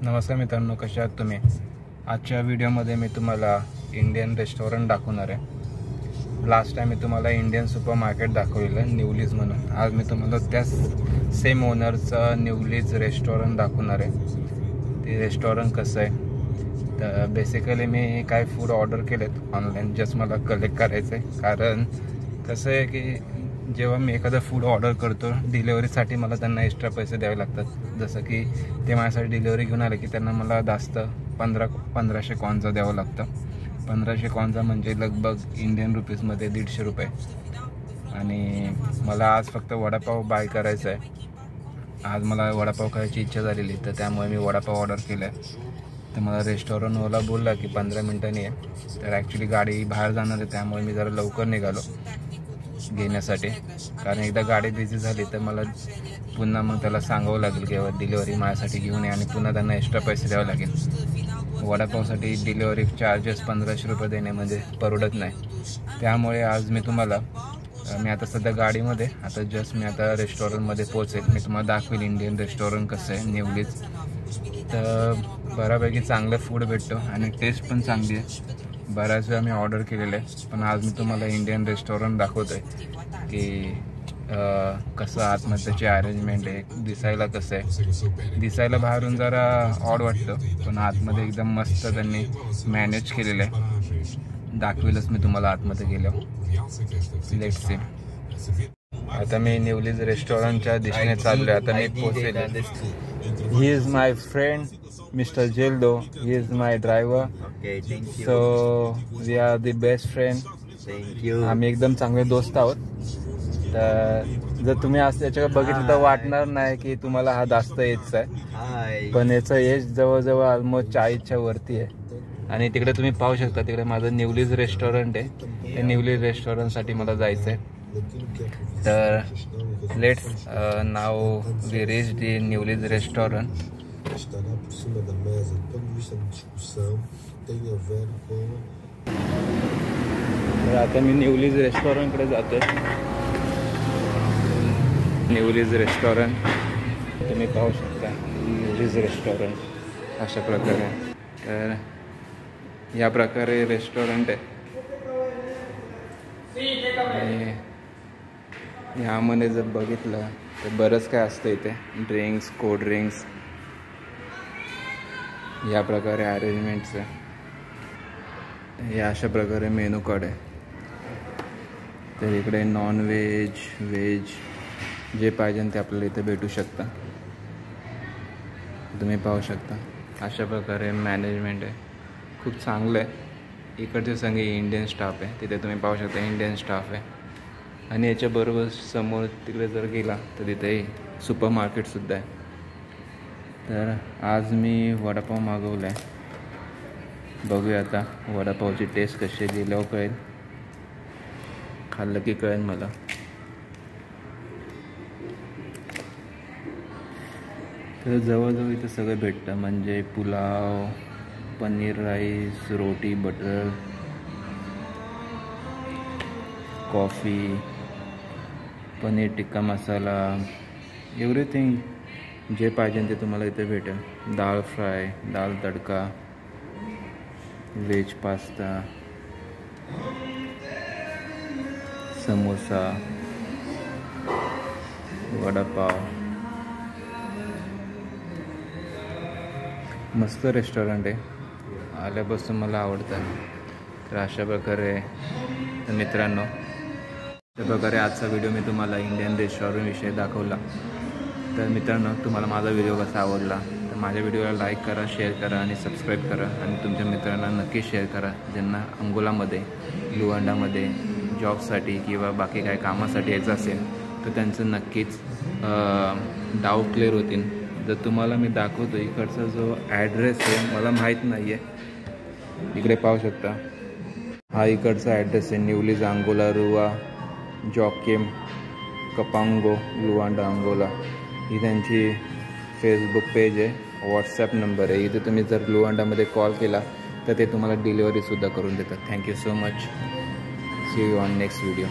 नमस्कार मित्रांनो, कशा आहात तुम्ही? आजच्या व्हिडिओमध्ये मी तुम्हाला इंडियन रेस्टॉरंट दाखवणार आहे। लास्ट टाइम मी तुम्हाला इंडियन सुपर मार्केट दाखवलेलं न्यूलीज म्हणून। आज मी तुम्हाला त्याच सेम ओनरचं न्यूलीज रेस्टॉरंट दाखवणार आहे। ते रेस्टॉरंट कसं आहे तर बेसिकली मी काय फूड ऑर्डर केलेत ऑनलाईन, जस्ट मला कलेक्ट करायचं आहे। कारण कसं आहे की जेव्हा मी एखादं फूड ऑर्डर करतो डिलेवरीसाठी मला त्यांना एक्स्ट्रा पैसे द्यावे लागतात। जसं की ते माझ्यासाठी डिलेवरी घेऊन आले की त्यांना मला जास्त 1500 कॉन्जा द्यावं लागतं। 1500 कॉन्जा म्हणजे लगभग इंडियन रुपीजमध्ये 150 रुपये। आणि मला आज फक्त वडापाव बाय करायचा आहे। आज मला वडापाव खायची इच्छा झालेली, तर त्यामुळे मी वडापाव ऑर्डर केला आहे। तर मला रेस्टॉरंटवाला बोलला की 15 मिनिटांनी आहे। तर ॲक्च्युली गाडी बाहेर जाणार आहे, त्यामुळे मी जरा लवकर निघालो घेण्यासाठी। कारण एकदा गाडी बिझी झाली तर मला पुन्हा मग त्याला सांगावं लागेल की डिलेवरी माझ्यासाठी घेऊन ये, आणि पुन्हा त्यांना एक्स्ट्रा पैसे द्यावे लागेल। वडापावसाठी डिलेवरी चार्जेस 1500 रुपये देणे म्हणजे परवडत नाही। त्यामुळे आज मी तुम्हाला मी आता सध्या गाडीमध्ये आता जस्ट मी आता रेस्टॉरंटमध्ये पोहोचेल। मी तुम्हाला दाखवेल इंडियन रेस्टॉरंट कसं आहे न्यूलीज। तर बऱ्यापैकी चांगलं फूड भेटतो आणि टेस्ट पण चांगली आहे। बऱ्याच वेळा मी ऑर्डर केलेलं आहे, पण आज मी तुम्हाला इंडियन रेस्टॉरंट दाखवतो आहे की कसं आतमध्ये त्याची अरेंजमेंट आहे, दिसायला कसं आहे। दिसायला बाहेरून जरा ऑड वाटतं, पण आतमध्ये एकदम मस्त त्यांनी मॅनेज केलेलं आहे। दाखवेलच मी तुम्हाला आतमध्ये गेल्यावर। Let's see. आता मी न्यूलीज रेस्टॉरंटच्या दिशेने चाललो आहे। आता मी पोहोचेल। He is my friend Mr. Geldo. He is my driver. Okay, thank you. So we are the best friend. Thank you. आम्ही एकदम चांगले दोस्त आहोत। तर जर तुम्ही आज त्याच्याकडे बघितलं तर वाटणार नाही की तुम्हाला हा जास्त एजचा आहे। Hi. पण याचं एज जवळजवळ ऑलमोस्ट 40च्या वरती आहे। आणि तिकडे तुम्ही पाहू शकता, तिकडे माझं न्यूलीज रेस्टॉरंट आहे। त्या न्यूलीज रेस्टॉरंटसाठी मला जायचं आहे। तर let's now we reach the Newleys restaurant. Estará por cima da mesa, do ponto de vista de discussão, tem a ver com. तर आता मी न्यूलीज रेस्टॉरंटकडे जातोय। न्यूलीज रेस्टॉरंट तुम्ही पाहू शकता। न्यूलीज रेस्टॉरंट अशा प्रकारे, तर या प्रकारे रेस्टॉरंट आहे। आणि यामध्ये जर बघितलं तर बरंच काय असतं इथे, ड्रिंक्स, कोल्ड ड्रिंक्स, या प्रकारे अरेंजमेंट्स आहे। हे अशा प्रकारे मेनू कार्ड आहे। तर इकडे नॉन व्हेज, व्हेज जे पाहिजे ते आपल्याला इथे भेटू शकतं। तुम्ही पाहू शकता अशा प्रकारे मॅनेजमेंट आहे, खूप चांगलं आहे। इकडचे सगळे इंडियन स्टाफ आहे, तिथे तुम्ही पाहू शकता इंडियन स्टाफ आहे। आणि याच्याबरोबर समोर तिकडे जर गेला तर तिथे सुपर मार्केटसुद्धा आहे। तर आज मी वडापाव मागवला आहे। बघूया आता वडापावची टेस्ट कशी गेल्यावर कळेल, खाल्लं की कळेल मला। तर जवळजवळ इथं सगळं भेटतं, म्हणजे पुलाव, पनीर राईस, रोटी butter, coffee, paneer tikka masala, everything जे पाहिजे ते तुम्हाला इथे भेटेल। दाल फ्राय, दाल तडका, व्हेज पास्ता, समोसा, वडापाव। मस्त रेस्टॉरंट आहे, आल्यापासून मला आवडतं। तर अशा प्रकारे मित्रांनो, त्या प्रकारे आजचा व्हिडिओ मी तुम्हाला इंडियन रेस्टॉरंटविषयी दाखवला। तर मित्रांनो, तुम्हाला माझा व्हिडिओ कसा आवडला तर माझ्या व्हिडिओला लाईक करा, शेअर करा आणि सबस्क्राईब करा। आणि तुमच्या मित्रांना नक्की शेअर करा ज्यांना अंगोलामध्ये, लुआंडामध्ये जॉबसाठी किंवा बाकी काही कामासाठी यायचं असेल तर त्यांचं नक्कीच डाऊट क्लिअर होतील। जर तुम्हाला मी दाखवतो इकडचा जो ॲड्रेस आहे मला माहीत नाही आहे, इकडे पाहू शकता हा इकडचा ॲड्रेस आहे। न्यूलीज अंगोला, रुआ, जॉकिम, कपांगो, लुआंडा, अंगोला। ही त्यांची फेसबुक पेज आहे, व्हॉट्सॲप नंबर आहे। इथे तुम्ही जर लुआंडामध्ये कॉल केला तर ते तुम्हाला डिलिव्हरीसुद्धा करून देतात। Thank you so much. See you on next video.